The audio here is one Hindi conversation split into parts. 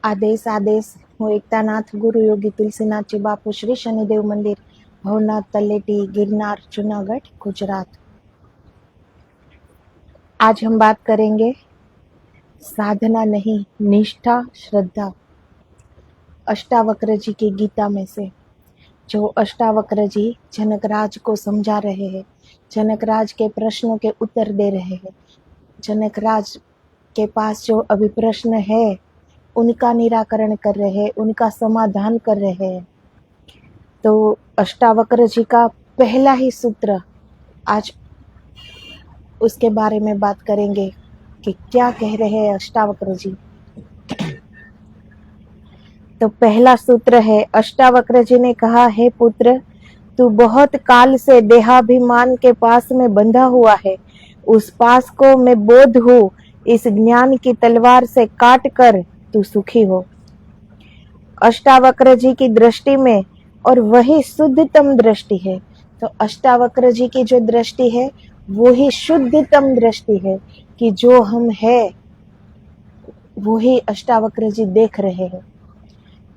આદેશ આદેશ હું એકતાનાથ ગુરુ યોगी तुलसीनाथ बापू श्री शनिदेव मंदिर भवनाथ तलेटी गिरनार जूनागढ़ गुजरात। आज हम बात करेंगे साधना नहीं निष्ठा श्रद्धा। अष्टावक्र जी की गीता में से जो अष्टावक्र जी जनकराज को समझा रहे हैं, जनकराज के प्रश्नों के उत्तर दे रहे हैं, जनकराज के पास जो अभी प्रश्न है उनका निराकरण कर रहे हैं, उनका समाधान कर रहे हैं। तो अष्टावक्र जी का पहला ही सूत्र आज उसके बारे में बात करेंगे कि क्या कह रहे हैं अष्टावक्र जी। तो पहला सूत्र है, अष्टावक्र जी ने कहा, हे पुत्र, तू बहुत काल से देहाभिमान के पास में बंधा हुआ है। उस पास को मैं बोध हूँ, इस ज्ञान की तलवार से काट कर तू सुखी हो। अष्टावक्र जी की दृष्टि में, और वही शुद्धतम दृष्टि है। तो अष्टावक्र जी की जो दृष्टि है वो ही शुद्धतम दृष्टि है कि जो हम है वो ही अष्टावक्र जी देख रहे हैं।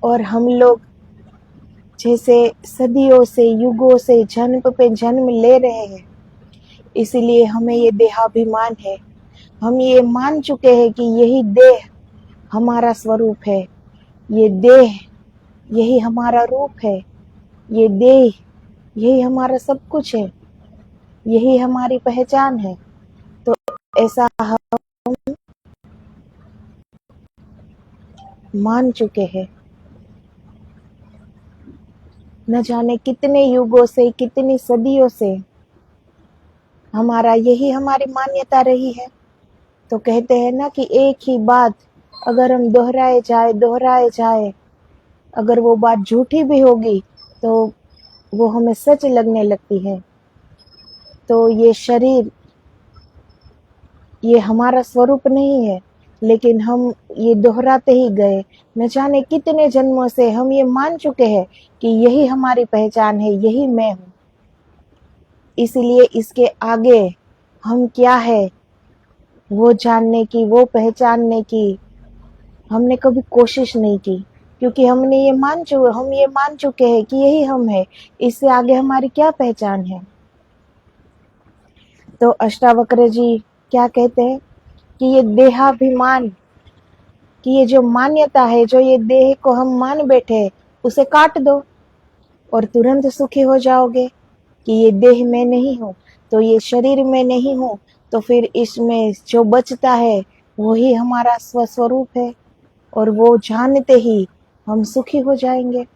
और हम लोग जैसे सदियों से युगों से जन्म पे जन्म ले रहे हैं, इसलिए हमें ये देहाभिमान है। हम ये मान चुके हैं कि यही देह हमारा स्वरूप है, ये देह यही हमारा रूप है, ये देह यही हमारा सब कुछ है, यही हमारी पहचान है। तो ऐसा हम मान चुके हैं। न जाने कितने युगों से, कितनी सदियों से हमारा यही हमारी मान्यता रही है। तो कहते हैं ना कि एक ही बात अगर हम दोहराए जाए, अगर वो बात झूठी भी होगी तो वो हमें सच लगने लगती है। तो ये शरीर ये हमारा स्वरूप नहीं है, लेकिन हम ये दोहराते ही गए। न जाने कितने जन्मों से हम ये मान चुके हैं कि यही हमारी पहचान है, यही मैं हूँ। इसलिए इसके आगे हम क्या है वो जानने की, वो पहचानने की हमने कभी कोशिश नहीं की, क्योंकि हम ये मान चुके हैं कि यही हम है। इससे आगे हमारी क्या पहचान है। तो अष्टावक्र जी क्या कहते हैं कि ये देहाभिमान की ये जो मान्यता है, जो ये देह को हम मान बैठे, उसे काट दो और तुरंत सुखी हो जाओगे कि ये देह में नहीं हूँ, तो ये शरीर में नहीं हूँ, तो फिर इसमें जो बचता है वही हमारा स्वस्वरूप है, और वो जानते ही हम सुखी हो जाएंगे।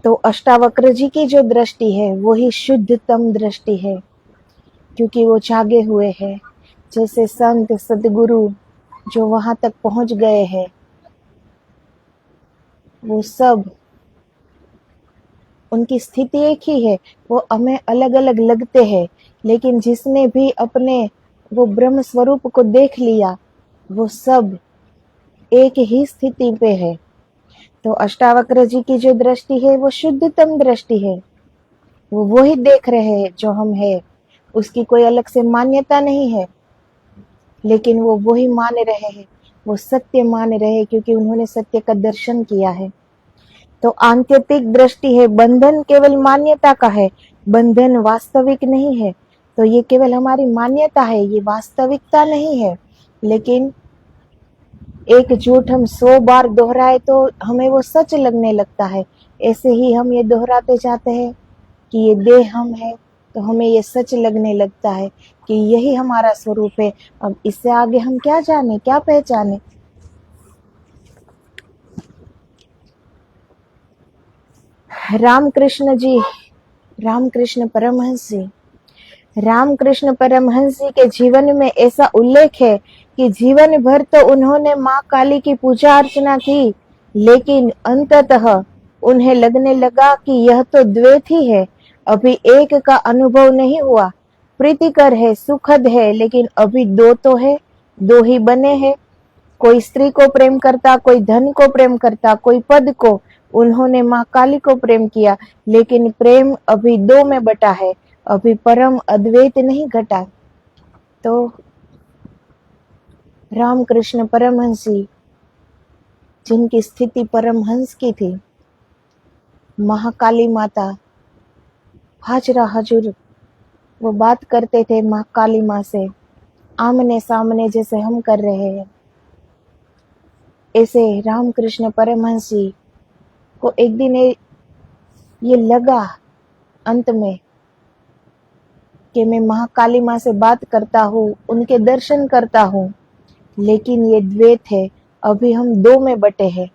तो अष्टावक्र जी की जो दृष्टि है वही शुद्धतम दृष्टि है, क्योंकि वो जागे हुए हैं। जैसे संत सदगुरु जो वहां तक पहुंच गए हैं, वो सब उनकी स्थिति एक ही है। वो हमें अलग अलग लगते हैं, लेकिन जिसने भी अपने वो ब्रह्म स्वरूप को देख लिया वो सब एक ही स्थिति पे है। तो अष्टावक्र जी की जो दृष्टि है वो शुद्धतम दृष्टि है। वो वही देख रहे हैं जो हम है, उसकी कोई अलग से मान्यता नहीं है, लेकिन वो वही मान रहे हैं, वो सत्य मान रहे हैं, क्योंकि उन्होंने सत्य का दर्शन किया है। तो आंतरिक दृष्टि है, बंधन केवल मान्यता का है, बंधन वास्तविक नहीं है। तो ये केवल हमारी मान्यता है, ये वास्तविकता नहीं है। लेकिन एक झूठ हम 100 बार दोहराए तो हमें वो सच लगने लगता है। ऐसे ही हम ये दोहराते जाते हैं कि ये देह हम है, तो हमें ये सच लगने लगता है कि यही हमारा स्वरूप है। अब इससे आगे हम क्या जाने, क्या पहचाने। रामकृष्ण परमहंस जी के जीवन में ऐसा उल्लेख है कि जीवन भर तो उन्होंने माँ काली की पूजा अर्चना की, लेकिन अंततः उन्हें लगने लगा कि यह तो द्वैत ही है, अभी एक का अनुभव नहीं हुआ। प्रीतिकर है, सुखद है, लेकिन अभी दो तो है, दो ही बने हैं। कोई स्त्री को प्रेम करता, कोई धन को प्रेम करता, कोई पद को। उन्होंने माँ काली को प्रेम किया, लेकिन प्रेम अभी दो में बटा है, अभी परम अद्वैत नहीं घटा। तो रामकृष्ण परमहंस जी, जिनकी स्थिति परमहंस की थी, महाकाली माता हाजरा हजूर वो बात करते थे महाकाली माँ से, आमने सामने जैसे हम कर रहे हैं। ऐसे रामकृष्ण परमहंस जी को एक दिन ये लगा अंत में कि मैं महाकाली माँ से बात करता हूँ, उनके दर्शन करता हूँ, लेकिन ये द्वैत है, अभी हम दो में बटे हैं।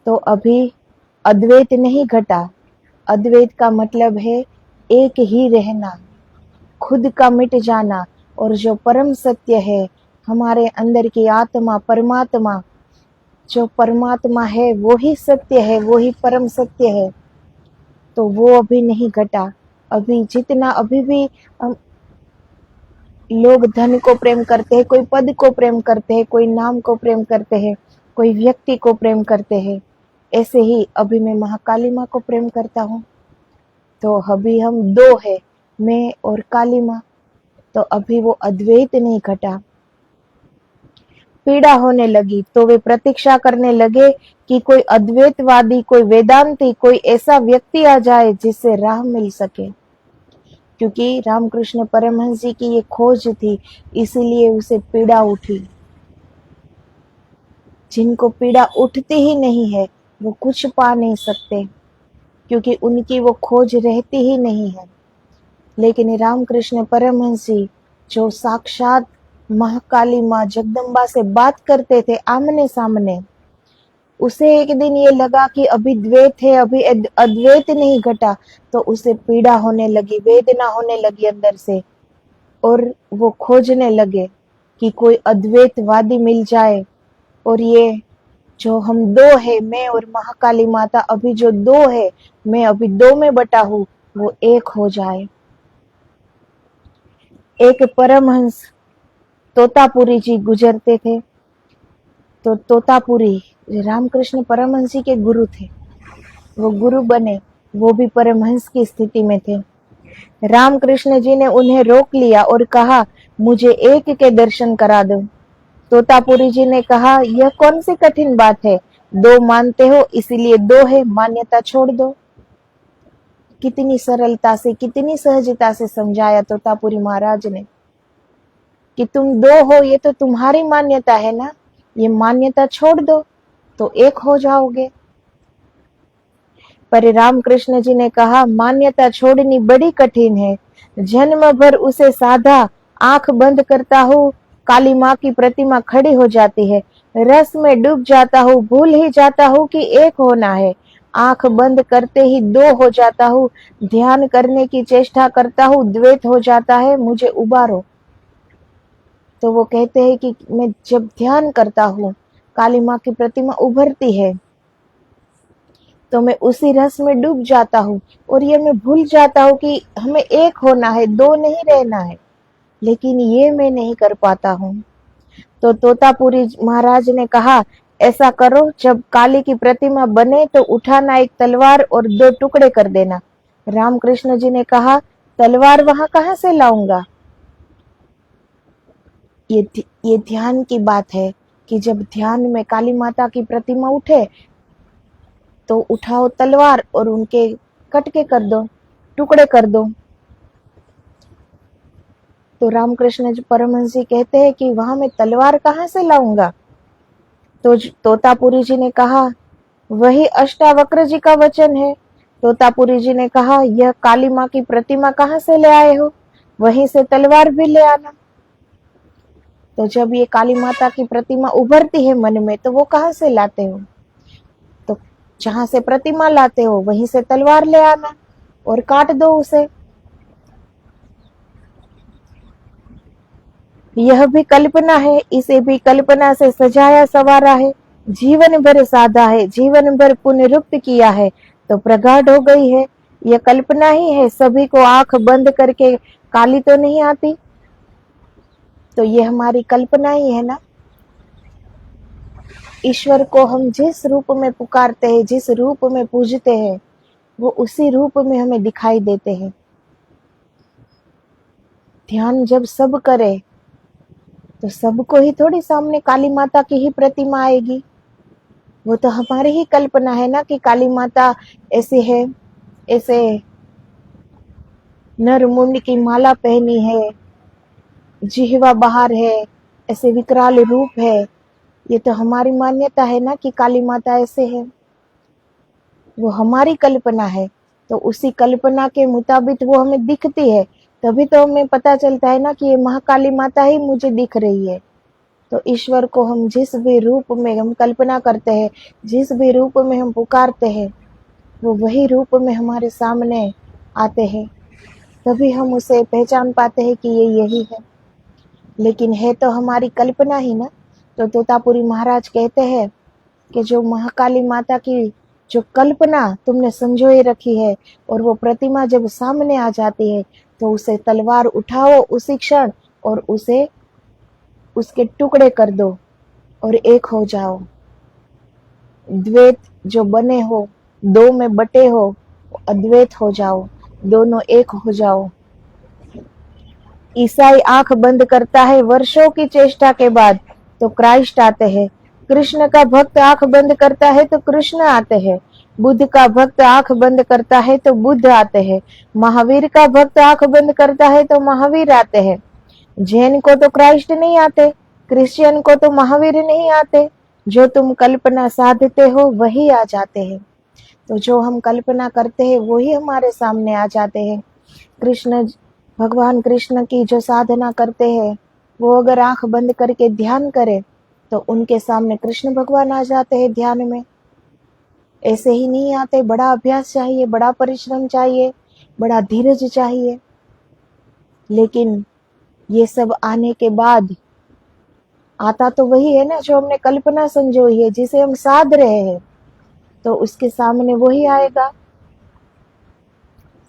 तो अभी अद्वैत नहीं घटा। अद्वैत का मतलब है एक ही रहना, खुद का मिट जाना, और जो परम सत्य है, हमारे अंदर की आत्मा परमात्मा, जो परमात्मा है वो ही सत्य है, वो ही परम सत्य है। तो वो अभी नहीं घटा। अभी जितना अभी भी लोग धन को प्रेम करते हैं, कोई पद को प्रेम करते हैं, कोई नाम को प्रेम करते हैं, कोई व्यक्ति को प्रेम करते हैं, ऐसे ही अभी मैं महाकाली माँ को प्रेम करता हूँ। तो अभी हम दो है, मैं और काली माँ। तो अभी वो अद्वैत नहीं घटा। पीड़ा होने लगी तो वे प्रतीक्षा करने लगे कि कोई अद्वैतवादी, कोई वेदांती, कोई ऐसा व्यक्ति आ जाए जिससे राह मिल सके। क्योंकि रामकृष्ण परमहंस जी की ये खोज थी, इसीलिए उसे पीड़ा उठी। जिनको पीड़ा उठती ही नहीं है वो कुछ पा नहीं सकते, क्योंकि उनकी वो खोज रहती ही नहीं है। लेकिन रामकृष्ण परमहंस जी जो साक्षात महाकाली माँ जगदम्बा से बात करते थे आमने सामने, उसे एक दिन ये लगा कि अभी द्वैत है, अभी अद्वैत नहीं घटा। तो उसे पीड़ा होने लगी, वेदना होने लगी अंदर से, और वो खोजने लगे कि कोई अद्वैतवादी मिल जाए, और ये जो हम दो है, मैं और महाकाली माता अभी जो दो है, मैं अभी दो में बटा हूँ, वो एक हो जाए। एक परमहंस तोतापुरी जी गुजरते थे। तो तोतापुरी रामकृष्ण परमहंस जी के गुरु थे, वो गुरु बने, वो भी परमहंस की स्थिति में थे। रामकृष्ण जी ने उन्हें रोक लिया और कहा, मुझे एक के दर्शन करा दो। तोतापुरी जी ने कहा, यह कौन सी कठिन बात है, दो मानते हो इसीलिए दो है, मान्यता छोड़ दो। कितनी सरलता से, कितनी सहजता से समझाया तोतापुरी महाराज ने कि तुम दो हो, ये तो तुम्हारी मान्यता है ना, ये मान्यता छोड़ दो तो एक हो जाओगे। पर रामकृष्ण जी ने कहा, मान्यता छोड़नी बड़ी कठिन है, जन्म भर उसे साधा, आंख बंद करता हूँ, काली माँ की प्रतिमा खड़ी हो जाती है, रस में डूब जाता हूँ, भूल ही जाता हूँ कि एक होना है, आंख बंद करते ही दो हो जाता हूँ, ध्यान करने की चेष्टा करता हूँ, द्वैत हो जाता है, मुझे उबारो। तो वो कहते हैं कि मैं जब ध्यान करता हूँ, काली माँ की प्रतिमा उभरती है, तो मैं उसी रस में डूब जाता हूँ, और ये मैं भूल जाता हूँ कि हमें एक होना है, दो नहीं रहना है, लेकिन ये मैं नहीं कर पाता हूँ। तो तोतापुरी महाराज ने कहा, ऐसा करो, जब काली की प्रतिमा बने तो उठाना एक तलवार और दो टुकड़े कर देना। रामकृष्ण जी ने कहा, तलवार वहां कहाँ से लाऊंगा? ये ध्यान की बात है कि जब ध्यान में काली माता की प्रतिमा उठे तो उठाओ तलवार और उनके कटके कर दो, टुकड़े कर दो। तो रामकृष्ण जी परमहंस जी कहते हैं कि वहां मैं तलवार कहाँ से लाऊंगा? तो तोतापुरी जी ने कहा, वही अष्टावक्र जी का वचन है। तोतापुरी जी ने कहा, यह काली माँ की प्रतिमा कहाँ से ले आए हो? वहीं से तलवार भी ले आना। तो जब ये काली माता की प्रतिमा उभरती है मन में, तो वो कहाँ से लाते हो? तो जहां से प्रतिमा लाते हो वहीं से तलवार ले आना और काट दो उसे। यह भी कल्पना है, इसे भी कल्पना से सजाया सवारा है, जीवन भर साधा है, जीवन भर पुनरुक्त किया है, तो प्रगाढ़ हो गई है। यह कल्पना ही है, सभी को आंख बंद करके काली तो नहीं आती, तो ये हमारी कल्पना ही है ना। ईश्वर को हम जिस रूप में पुकारते हैं, जिस रूप में पूजते हैं, वो उसी रूप में हमें दिखाई देते हैं। ध्यान जब सब करे तो सबको ही थोड़ी सामने काली माता की ही प्रतिमा आएगी। वो तो हमारी ही कल्पना है ना कि काली माता ऐसे है, ऐसे नर मुंड की माला पहनी है, जिह्वा बाहर है, ऐसे विकराल रूप है। ये तो हमारी मान्यता है ना कि काली माता ऐसे है। वो हमारी कल्पना है, तो उसी कल्पना के मुताबिक वो हमें दिखती है, तभी तो हमें पता चलता है ना कि ये महाकाली माता ही मुझे दिख रही है। तो ईश्वर को हम जिस भी रूप में हम कल्पना करते हैं, जिस भी रूप में हम पुकारते हैं, वो वही रूप में हमारे सामने आते हैं, तभी हम उसे पहचान पाते हैं कि ये यही है। लेकिन है तो हमारी कल्पना ही ना। तो तोतापुरी महाराज कहते हैं कि जो महाकाली माता की जो कल्पना तुमने संजोए रखी है, और वो प्रतिमा जब सामने आ जाती है, तो उसे तलवार उठाओ उसी क्षण और उसे उसके टुकड़े कर दो और एक हो जाओ। द्वैत जो बने हो, दो में बटे हो, अद्वैत हो जाओ, दोनों एक हो जाओ। ईसाई आंख बंद करता है वर्षों की चेष्टा के बाद, तो क्राइस्ट आते हैं। कृष्ण का भक्त आंख बंद करता है तो कृष्ण आते हैं। बुद्ध का भक्त आंख बंद करता है तो बुद्ध आते हैं। महावीर का भक्त आंख बंद करता है तो महावीर आते हैं। जैन को तो क्राइस्ट नहीं आते, क्रिश्चियन को तो महावीर नहीं आते। जो तुम कल्पना साधते हो वही आ जाते हैं। तो जो हम कल्पना करते हैं वही हमारे सामने आ जाते हैं। कृष्ण, भगवान कृष्ण की जो साधना करते हैं, वो अगर आंख बंद करके ध्यान करे तो उनके सामने कृष्ण भगवान आ जाते हैं ध्यान में। ऐसे ही नहीं आते, बड़ा अभ्यास चाहिए, बड़ा परिश्रम चाहिए, बड़ा धीरज चाहिए। लेकिन ये सब आने के बाद आता तो वही है ना जो हमने कल्पना संजोई है, जिसे हम साध रहे हैं, तो उसके सामने वही आएगा।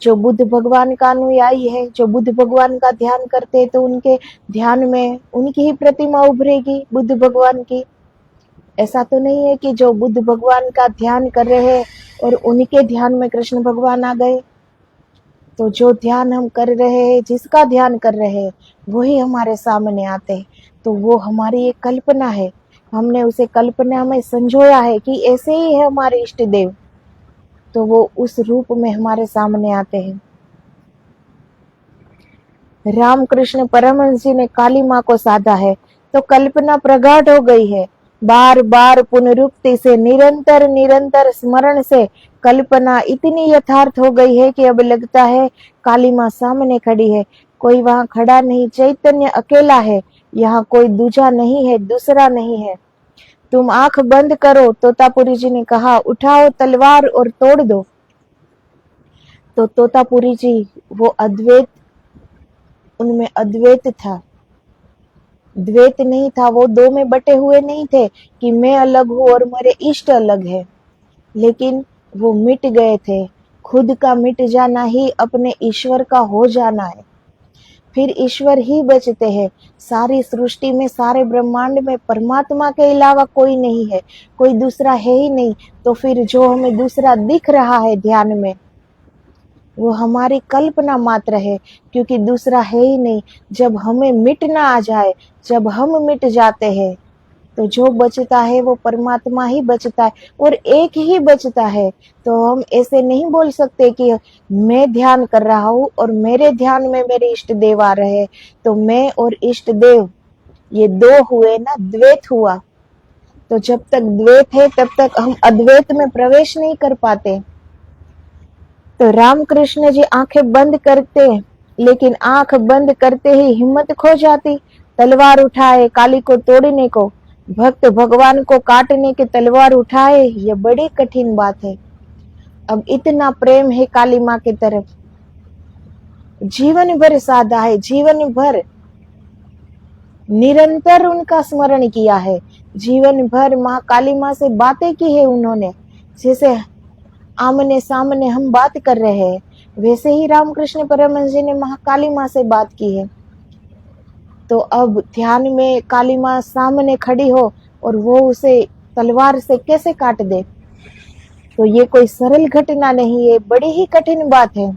जो बुद्ध भगवान का अनुयायी है, जो बुद्ध भगवान का ध्यान करते हैं, तो उनके ध्यान में उनकी ही प्रतिमा उभरेगी बुद्ध भगवान की। ऐसा तो नहीं है कि जो बुद्ध भगवान का ध्यान कर रहे हैं और उनके ध्यान में कृष्ण भगवान आ गए। तो जो ध्यान हम कर रहे हैं, जिसका ध्यान कर रहे हैं, वही हमारे सामने आते हैं। तो वो हमारी एक कल्पना है, हमने उसे कल्पना में संजोया है कि ऐसे ही है हमारे इष्ट देव, तो वो उस रूप में हमारे सामने आते हैं। रामकृष्ण परमहंस जी ने काली माँ को साधा है, तो कल्पना प्रगाढ़ हो गई है। बार बार पुनरुक्ति से, निरंतर निरंतर स्मरण से कल्पना इतनी यथार्थ हो गई है कि अब लगता है काली माँ सामने खड़ी है। कोई वहां खड़ा नहीं, चैतन्य अकेला है, यहाँ कोई दूजा नहीं है, दूसरा नहीं है। तुम आंख बंद करो, तोतापुरी जी ने कहा, उठाओ तलवार और तोड़ दो। तो तोतापुरी जी वो अद्वैत, उनमें अद्वैत था, द्वैत नहीं था। वो दो में बटे हुए नहीं थे कि मैं अलग हूं और मेरे इष्ट अलग है, लेकिन वो मिट गए थे। खुद का मिट जाना ही अपने ईश्वर का हो जाना है। फिर ईश्वर ही बचते हैं। सारी सृष्टि में, सारे ब्रह्मांड में परमात्मा के अलावा कोई नहीं है, कोई दूसरा है ही नहीं। तो फिर जो हमें दूसरा दिख रहा है ध्यान में, वो हमारी कल्पना मात्र है, क्योंकि दूसरा है ही नहीं। जब हमें मिटना आ जाए, जब हम मिट जाते हैं, तो जो बचता है वो परमात्मा ही बचता है, और एक ही बचता है। तो हम ऐसे नहीं बोल सकते कि मैं ध्यान कर रहा हूँ और मेरे ध्यान में मेरे इष्ट देव आ रहे हैं, तो मैं और इष्ट देव ये दो हुए ना, द्वैत हुआ। तो जब तक द्वैत है तब तक हम अद्वैत में प्रवेश नहीं कर पाते। तो रामकृष्ण जी आंखें बंद करते, लेकिन आंख बंद करते ही हिम्मत खो जाती। तलवार उठाए काली को तोड़ने को, भक्त भगवान को काटने की तलवार उठाए, ये बड़ी कठिन बात है। अब इतना प्रेम है काली माँ की तरफ, जीवन भर साधा है, जीवन भर निरंतर उनका स्मरण किया है, जीवन भर माँ काली माँ से बातें की है उन्होंने। जैसे आमने सामने हम बात कर रहे हैं, वैसे ही रामकृष्ण परमहंस जी ने महाकाली माँ से बात की है। तो अब ध्यान में काली माँ सामने खड़ी हो और वो उसे तलवार से कैसे काट दे, तो ये कोई सरल घटना नहीं है, बड़ी ही कठिन बात है।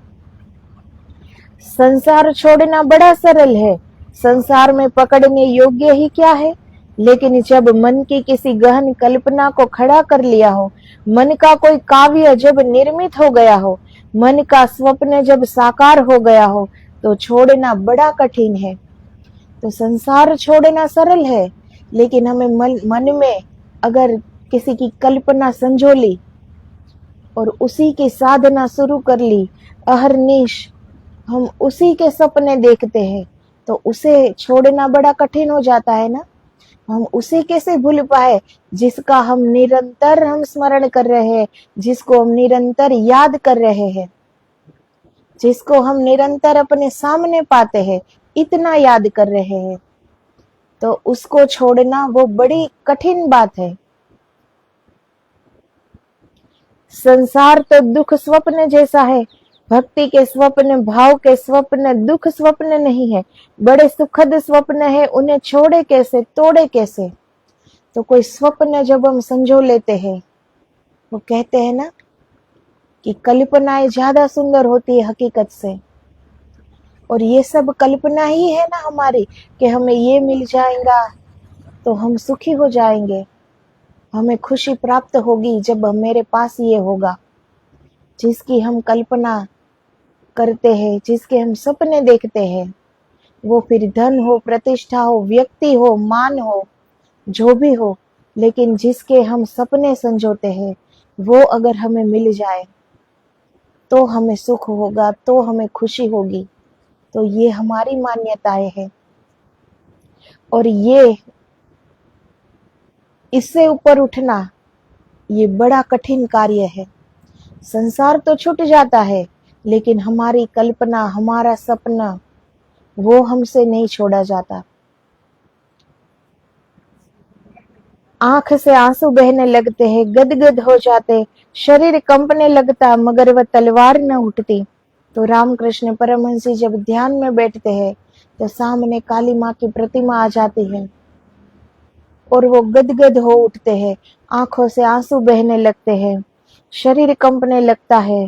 संसार छोड़ना बड़ा सरल है, संसार में पकड़ने योग्य ही क्या है, लेकिन जब मन की किसी गहन कल्पना को खड़ा कर लिया हो, मन का कोई काव्य जब निर्मित हो गया हो, मन का स्वप्न जब साकार हो गया हो, तो छोड़ना बड़ा कठिन है। तो संसार छोड़ना सरल है, लेकिन हमें मन में अगर किसी की कल्पना संजो ली और उसी की साधना शुरू कर ली, अहरनिश हम उसी के सपने देखते हैं, तो उसे छोड़ना बड़ा कठिन हो जाता है ना। हम उसे कैसे भूल पाए जिसका हम स्मरण कर रहे हैं, जिसको हम निरंतर याद कर रहे हैं, जिसको हम निरंतर अपने सामने पाते हैं, इतना याद कर रहे हैं, तो उसको छोड़ना वो बड़ी कठिन बात है। संसार तो दुख स्वप्न जैसा है। भक्ति के स्वप्न, भाव के स्वप्न दुख स्वप्न नहीं है, बड़े सुखद स्वप्न है। उन्हें छोड़े कैसे, तोड़े कैसे। तो कोई स्वप्न जब हम संजो लेते हैं, वो कहते हैं ना कि कल्पनाएं ज्यादा सुंदर होती है हकीकत से। और ये सब कल्पना ही है ना हमारी, कि हमें ये मिल जाएगा तो हम सुखी हो जाएंगे, हमें खुशी प्राप्त होगी जब मेरे पास ये होगा। जिसकी हम कल्पना करते हैं, जिसके हम सपने देखते हैं, वो फिर धन हो, प्रतिष्ठा हो, व्यक्ति हो, मान हो, जो भी हो, लेकिन जिसके हम सपने संजोते हैं, वो अगर हमें मिल जाए तो हमें सुख होगा, तो हमें खुशी होगी। तो ये हमारी मान्यताएं हैं, और ये इससे ऊपर उठना ये बड़ा कठिन कार्य है। संसार तो छूट जाता है, लेकिन हमारी कल्पना, हमारा सपना, वो हमसे नहीं छोड़ा जाता। आंख से आंसू बहने लगते हैं, गदगद हो जाते, शरीर कंपने लगता, मगर वह तलवार न उठती। तो रामकृष्ण परमहंस जी जब ध्यान में बैठते हैं, तो सामने काली माँ की प्रतिमा आ जाती है और वो गदगद हो उठते हैं, आंखों से आंसू बहने लगते हैं, शरीर कंपने लगता है।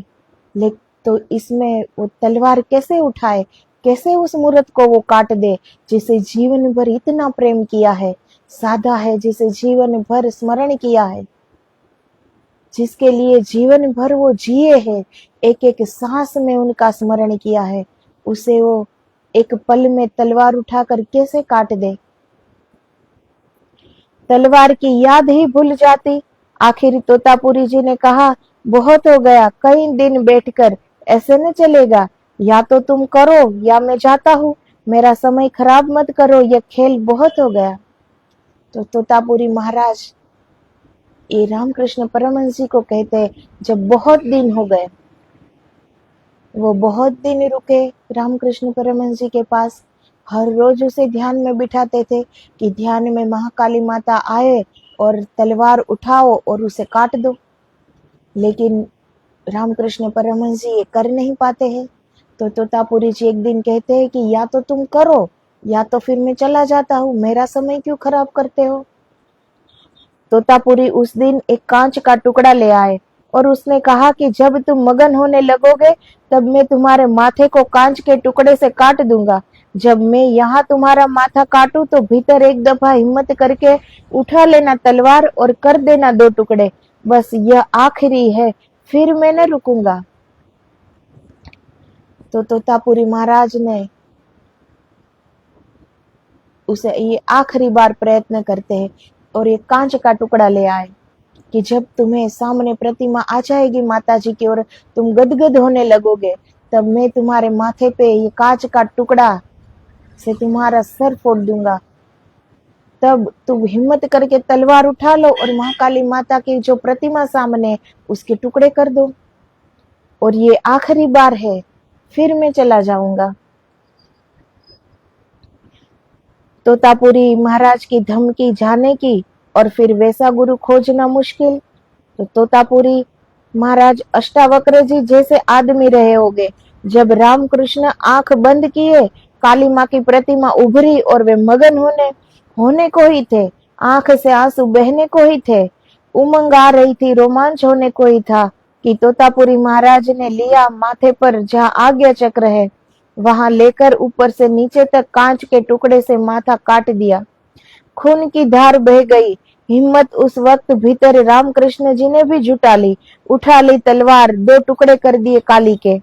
लेकिन तो इसमें वो तलवार कैसे उठाए, कैसे उस मूर्त को वो काट दे जिसे जीवन भर इतना प्रेम किया है, साधा है, जिसे जीवन भर स्मरण किया है, जिसके लिए जीवन भर वो जिए हैं, एक एक सांस में उनका स्मरण किया है, उसे वो एक पल में तलवार उठाकर कैसे काट दे। तलवार की याद ही भूल जाती। आखिर तोतापुरी जी ने कहा, बहुत हो गया, कई दिन बैठकर ऐसे न चलेगा, या तो तुम करो या मैं जाता हूँ, मेरा समय खराब मत करो, यह खेल बहुत हो गया। तो तोतापुरी महाराज ये रामकृष्ण परमहंस जी को कहते हैं, जब बहुत दिन हो गए, वो बहुत दिन रुके रामकृष्ण परमहंस जी के पास, हर रोज उसे ध्यान में बिठाते थे कि ध्यान में महाकाली माता आए और तलवार उठाओ और उसे काट दो। लेकिन रामकृष्ण परमहंस जी ये कर नहीं पाते हैं। तो तोतापुरी जी एक दिन कहते हैं कि या तो तुम करो या तो फिर मैं चला जाता हूँ, मेरा समय क्यों खराब करते हो। तोतापुरी उस दिन एक कांच का टुकड़ा ले आए और उसने कहा कि जब तुम मगन होने लगोगे तब मैं तुम्हारे माथे को कांच के टुकड़े से काट दूंगा। जब मैं यहाँ तुम्हारा माथा काटूं तो भीतर एक दफा हिम्मत करके उठा लेना तलवार और कर देना दो टुकड़े, बस यह आखिरी है, फिर मैं न रुकूंगा। तो तोतापुरी महाराज ने उसे ये आखिरी बार प्रयत्न करते हैं और ये कांच का टुकड़ा ले आए कि जब तुम्हें सामने प्रतिमा आ जाएगी माता जी की और तुम गदगद होने लगोगे, तब मैं तुम्हारे माथे पे ये कांच का टुकड़ा से तुम्हारा सर फोड़ दूंगा। तब तुम हिम्मत करके तलवार उठा लो और महाकाली माता की जो प्रतिमा सामने उसके टुकड़े कर दो, और ये आखिरी बार है, फिर मैं चला जाऊंगा। तोतापुरी महाराज की धमकी जाने की और फिर वैसा गुरु खोजना मुश्किल। तो तोतापुरी महाराज अष्टावक्र जी जैसे आदमी रहे होंगे। जब रामकृष्ण आंख बंद किए, काली माँ की प्रतिमा उभरी और वे मगन होने को ही थे, आंख से आंसू बहने को ही थे, उमंग आ रही थी, रोमांच होने को ही था कि तोतापुरी महाराज ने लिया माथे पर जहाँ आज्ञा चक्र है वहां लेकर ऊपर से नीचे तक कांच के टुकड़े से माथा काट दिया। खून की धार बह गई। हिम्मत उस वक्त भीतर रामकृष्ण जी ने भी जुटा ली। उठा ली तलवार, दो टुकड़े कर दिए काली के।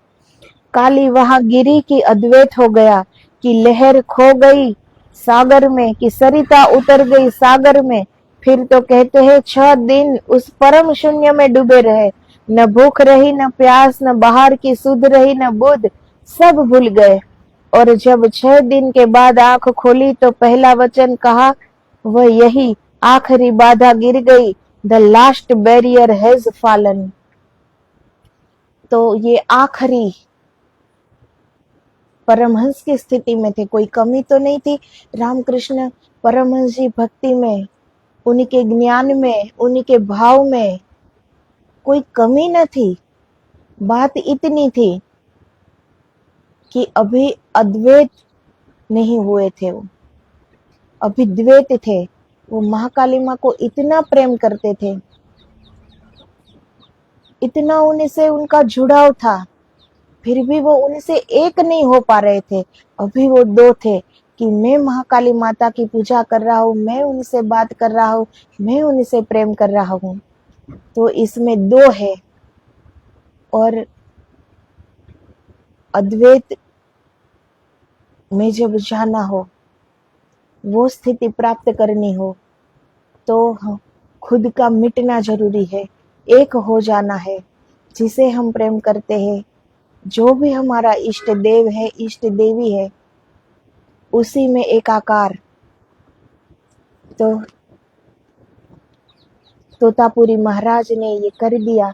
काली वहां गिरी कि अद्वैत हो गया, कि लहर खो गई सागर में, कि सरिता उतर गई सागर में। फिर तो कहते हैं 6 दिन उस परम शून्य में डूबे रहे। न भूख रही, न प्यास, न बाहर की सुध रही, न बुध, सब भूल गए। और जब 6 दिन के बाद आंख खोली तो पहला वचन कहा, वह यही, आखिरी बाधा गिर गई, the last barrier has fallen. तो ये आखिरी परमहंस की स्थिति में थे, कोई कमी तो नहीं थी। रामकृष्ण परमहंस जी भक्ति में, उनके ज्ञान में, उनके भाव में कोई कमी न थी। बात इतनी थी कि अभी अद्वैत नहीं हुए थे, वो अभी द्वैत थे। वो महाकाली माँ को इतना प्रेम करते थे, इतना उनसे उनका जुड़ाव था, फिर भी वो उनसे एक नहीं हो पा रहे थे। अभी वो दो थे कि मैं महाकाली माता की पूजा कर रहा हूँ, मैं उनसे बात कर रहा हूँ, मैं उनसे प्रेम कर रहा हूँ। तो इसमें दो है। और अद्वैत में जब जाना हो, वो स्थिति प्राप्त करनी हो, तो खुद का मिटना जरूरी है, एक हो जाना है। जिसे हम प्रेम करते हैं, जो भी हमारा इष्ट देव है, इष्ट देवी है, उसी में एकाकार। तो तोतापुरी महाराज ने ये कर दिया।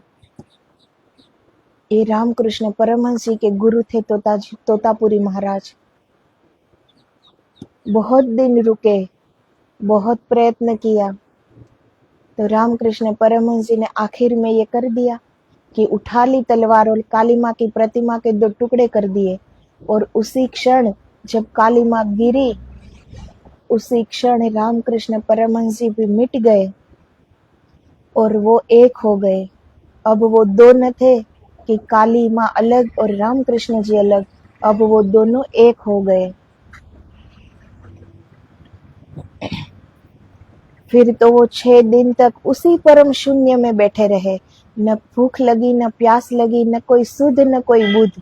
ये रामकृष्ण परमहंस जी के गुरु थे तोतापुरी महाराज। बहुत दिन रुके, बहुत प्रयत्न किया, तो रामकृष्ण परमहंस जी ने आखिर में ये कर दिया कि उठा ली तलवार और काली माँ की प्रतिमा के 2 टुकड़े कर दिए। और उसी क्षण जब काली माँ गिरी, उसी क्षण रामकृष्ण परमहंस जी भी मिट गए और वो एक हो गए। अब वो दो न थे कि काली माँ अलग और रामकृष्ण जी अलग, अब वो दोनों एक हो गए। फिर तो वो 6 दिन तक उसी परम शून्य में बैठे रहे। न भूख लगी, न प्यास लगी, न कोई सुध, न कोई बुध।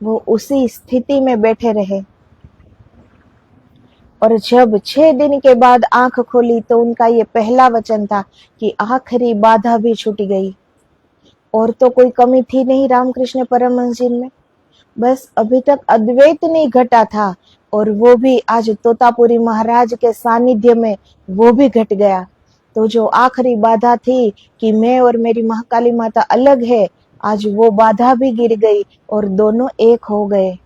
वो उसी स्थिति में बैठे रहे। और जब 6 दिन के बाद आंख खोली तो उनका ये पहला वचन था कि आखिरी बाधा भी छूट गई। और तो कोई कमी थी नहीं रामकृष्ण परमहंस जी में, बस अभी तक अद्वैत नहीं घटा था, और वो भी आज तोतापुरी महाराज के सानिध्य में वो भी घट गया। तो जो आखिरी बाधा थी कि मैं और मेरी महाकाली माता अलग है, आज वो बाधा भी गिर गई और दोनों एक हो गए।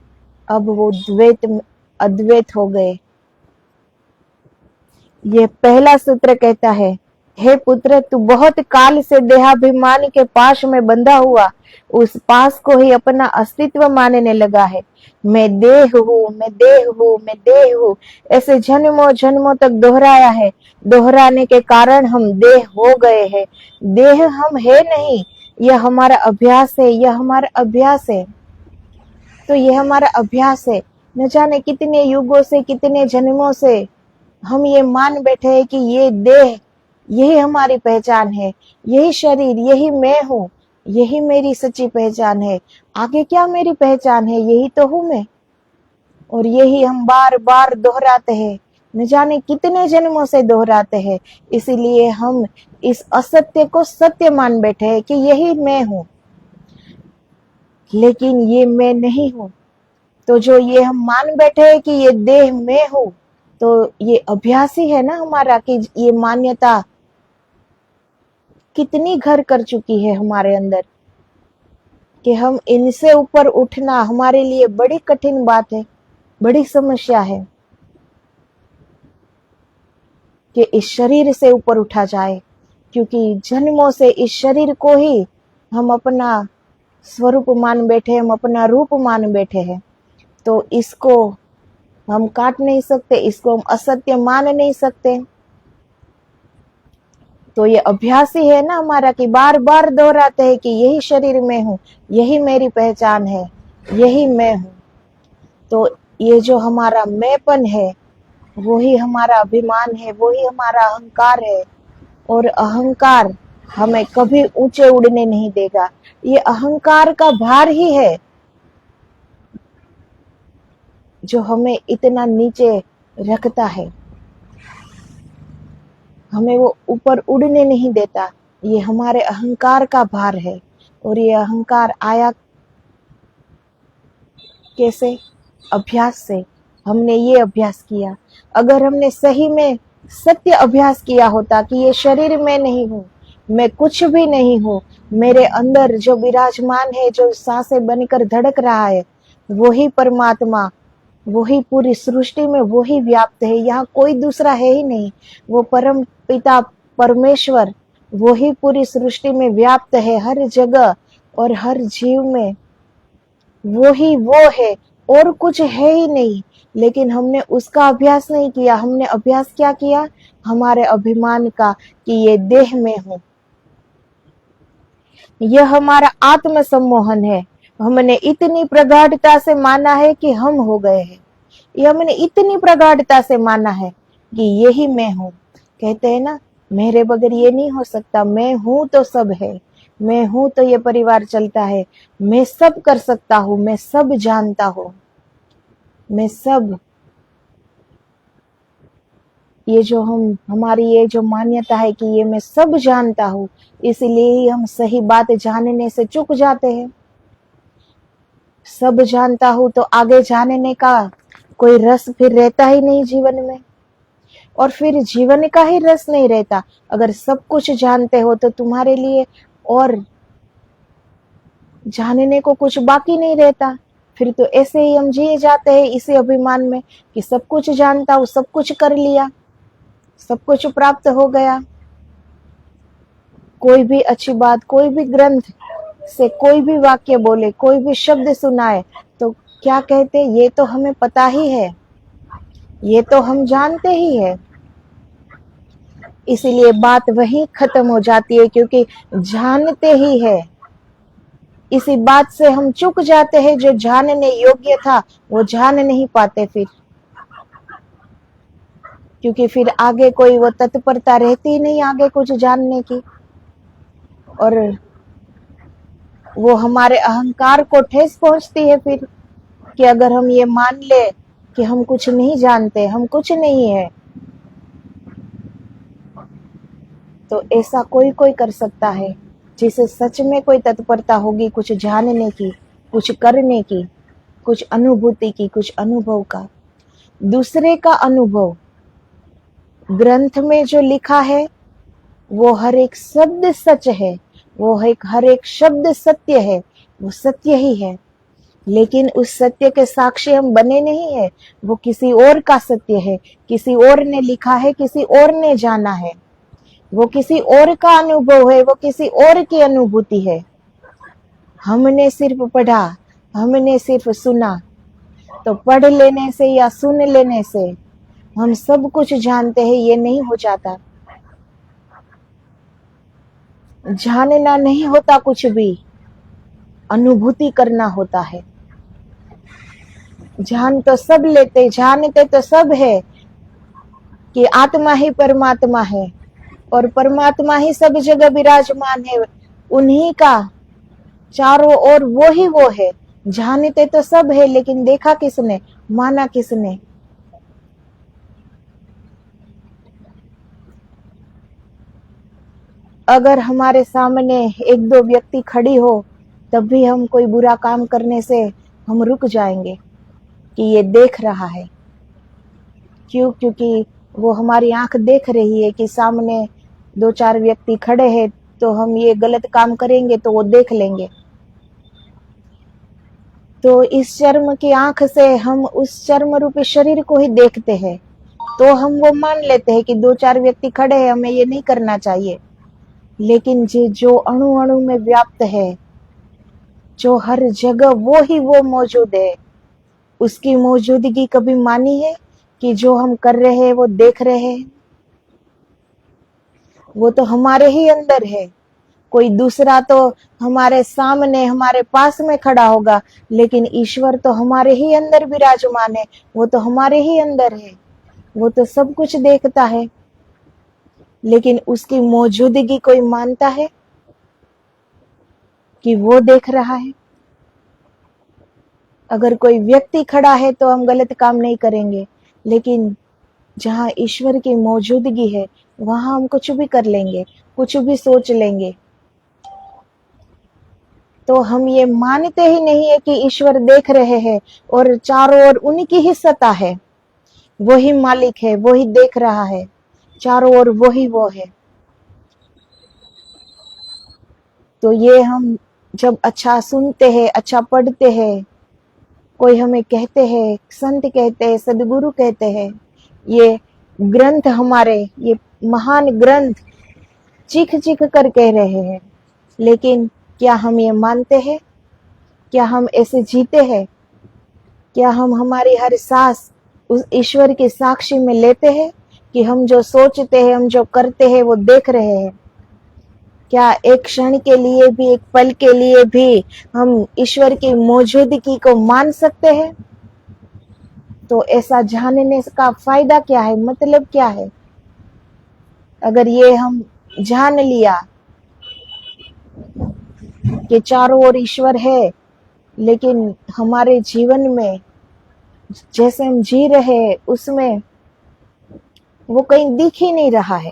अब वो अद्वैत हो गए। ये पहला सूत्र कहता है, हे पुत्र, तू बहुत काल से देहाभिमान के पाश में बंधा हुआ उस पास को ही अपना अस्तित्व मानने लगा है। मैं देह हूँ, मैं देह हूँ, मैं देह हूँ, ऐसे जन्मों जन्मों तक दोहराया है। दोहराने के कारण हम देह हो गए हैं। देह हम है नहीं, यह हमारा अभ्यास है, यह हमारा अभ्यास है। तो यह हमारा अभ्यास है। न जाने कितने युगों से, कितने जन्मों से हम ये मान बैठे हैं कि ये देह, यही हमारी पहचान है, यही शरीर, यही मैं हूँ, यही मेरी सच्ची पहचान है। आगे क्या मेरी पहचान है? यही तो हूँ मैं। और यही हम बार बार दोहराते हैं, न जाने कितने जन्मों से दोहराते हैं। इसीलिए हम इस असत्य को सत्य मान बैठे हैं कि यही मैं हूँ, लेकिन ये मैं नहीं हूँ। तो जो ये हम मान बैठे हैं कि ये देह मैं हूँ, तो ये अभ्यास ही है ना हमारा, कि ये मान्यता कितनी घर कर चुकी है हमारे अंदर, कि हम इनसे ऊपर उठना हमारे लिए बड़ी कठिन बात है, बड़ी समस्या है कि इस शरीर से ऊपर उठा जाए। क्योंकि जन्मों से इस शरीर को ही हम अपना स्वरूप मान बैठे, हम अपना रूप मान बैठे हैं। तो इसको हम काट नहीं सकते, इसको हम असत्य मान नहीं सकते। तो ये अभ्यास ही है ना हमारा, कि बार बार दोहराते हैं कि यही शरीर में हूँ, यही मेरी पहचान है। यही मैं हूँ। तो ये जो हमारा मैंपन है, वही हमारा अभिमान है, वही हमारा अहंकार है। और अहंकार हमें कभी ऊंचे उड़ने नहीं देगा। ये अहंकार का भार ही है जो हमें इतना नीचे रखता है, हमें वो ऊपर उड़ने नहीं देता। ये हमारे अहंकार का भार है। और ये अहंकार आया कैसे? अभ्यास से। हमने ये अभ्यास किया। अगर हमने सही में सत्य अभ्यास किया होता कि ये शरीर मैं नहीं हूँ, मैं कुछ भी नहीं हूँ, मेरे अंदर जो विराजमान है, जो सांसें बनकर धड़क रहा है, वही परमात्मा, वही पूरी सृष्टि में वही व्याप्त है, यहाँ कोई दूसरा है ही नहीं। वो परम पिता परमेश्वर वही पूरी सृष्टि में व्याप्त है, हर जगह और हर जीव में वही वो है, और कुछ है ही नहीं। लेकिन हमने उसका अभ्यास नहीं किया। हमने अभ्यास क्या किया? हमारे अभिमान का, कि ये देह में हूँ। यह हमारा आत्म सम्मोहन है। हमने इतनी प्रगाढ़ता से माना है कि हम हो गए हैं। ये हमने इतनी प्रगाढ़ता से माना है कि यही मैं हूँ। कहते हैं ना, मेरे बगैर ये नहीं हो सकता, मैं हूं तो सब है, मैं हूं तो ये परिवार चलता है, मैं सब कर सकता हूँ, मैं सब जानता हूँ, मैं सब। ये जो हमारी ये जो मान्यता है कि ये मैं सब जानता हूँ, इसलिए ही हम सही बात जानने से चूक जाते हैं। सब जानता हूँ तो आगे जानने का कोई रस फिर रहता ही नहीं जीवन में, और फिर जीवन का ही रस नहीं रहता। अगर सब कुछ जानते हो तो तुम्हारे लिए और जानने को कुछ बाकी नहीं रहता। फिर तो ऐसे ही हम जिए जाते हैं इसी अभिमान में कि सब कुछ जानता हूँ, सब कुछ कर लिया, सब कुछ प्राप्त हो गया। कोई भी अच्छी बात, कोई भी ग्रंथ से कोई भी वाक्य बोले, कोई भी शब्द सुनाए, तो क्या कहते? ये तो हमें पता ही है, ये तो हम जानते ही है। इसीलिए बात वही खत्म हो जाती है, क्योंकि जानते ही है। इसी बात से हम चूक जाते हैं। जो जानने योग्य था वो जान नहीं पाते फिर, क्योंकि फिर आगे कोई वो तत्परता रहती ही नहीं आगे कुछ जानने की। और वो हमारे अहंकार को ठेस पहुंचती है फिर, कि अगर हम ये मान ले कि हम कुछ नहीं जानते, हम कुछ नहीं है, तो ऐसा कोई कोई कर सकता है जिसे सच में कोई तत्परता होगी कुछ जानने की, कुछ करने की, कुछ अनुभूति की, कुछ अनुभव का। दूसरे का अनुभव ग्रंथ में जो लिखा है वो हर एक शब्द सच है, वो हर एक शब्द सत्य है, वो सत्य ही है। लेकिन उस सत्य के साक्षी हम बने नहीं है। वो किसी और का सत्य है, किसी और ने लिखा है, किसी और ने जाना है, वो किसी और का अनुभव है, वो किसी और की अनुभूति है। हमने सिर्फ पढ़ा, हमने सिर्फ सुना। तो पढ़ लेने से या सुन लेने से हम सब कुछ जानते हैं, ये नहीं हो जाता। जानना नहीं होता कुछ भी, अनुभूति करना होता है। जान तो सब लेते, जानते तो सब है कि आत्मा ही परमात्मा है, और परमात्मा ही सब जगह विराजमान है। उन्हीं का चारों ओर वो ही वो है। जानते तो सब है, लेकिन देखा किसने, माना किसने? अगर हमारे सामने एक दो व्यक्ति खड़ी हो, तब भी हम कोई बुरा काम करने से हम रुक जाएंगे कि ये देख रहा है। क्यों? क्योंकि वो हमारी आंख देख रही है कि सामने दो चार व्यक्ति खड़े हैं, तो हम ये गलत काम करेंगे तो वो देख लेंगे। तो इस चर्म की आंख से हम उस चर्म रूपी शरीर को ही देखते हैं, तो हम वो मान लेते हैं कि दो चार व्यक्ति खड़े हैं, हमें ये नहीं करना चाहिए। लेकिन जो अणु अणु में व्याप्त है, जो हर जगह वो ही वो मौजूद है, उसकी मौजूदगी कभी मानी है कि जो हम कर रहे हैं वो देख रहे हैं? वो तो हमारे ही अंदर है। कोई दूसरा तो हमारे सामने हमारे पास में खड़ा होगा, लेकिन ईश्वर तो हमारे ही अंदर विराजमान है, वो तो हमारे ही अंदर है, वो तो सब कुछ देखता है। लेकिन उसकी मौजूदगी कोई मानता है कि वो देख रहा है? अगर कोई व्यक्ति खड़ा है तो हम गलत काम नहीं करेंगे, लेकिन जहाँ ईश्वर की मौजूदगी है वहां हम कुछ भी कर लेंगे, कुछ भी सोच लेंगे। तो हम ये मानते ही नहीं है कि ईश्वर देख रहे हैं और चारों ओर उनकी ही सत्ता है, वही मालिक है, वही देख रहा है, चारों ओर वही वो है। तो ये हम जब अच्छा सुनते हैं, अच्छा पढ़ते हैं, कोई हमें कहते हैं, संत कहते हैं, सदगुरु कहते हैं, ये ग्रंथ हमारे, ये महान ग्रंथ चीख चीख कर कह रहे हैं, लेकिन क्या हम ये मानते हैं? क्या हम ऐसे जीते हैं? क्या हम हमारी हर सांस उस ईश्वर की साक्षी में लेते हैं कि हम जो सोचते हैं, हम जो करते हैं वो देख रहे हैं? क्या एक क्षण के लिए भी, एक पल के लिए भी हम ईश्वर की मौजूदगी को मान सकते हैं? तो ऐसा जानने का फायदा क्या है, मतलब क्या है? अगर ये हम जान लिया कि चारों ओर ईश्वर है, लेकिन हमारे जीवन में जैसे हम जी रहे हैं उसमें वो कहीं दिख ही नहीं रहा है,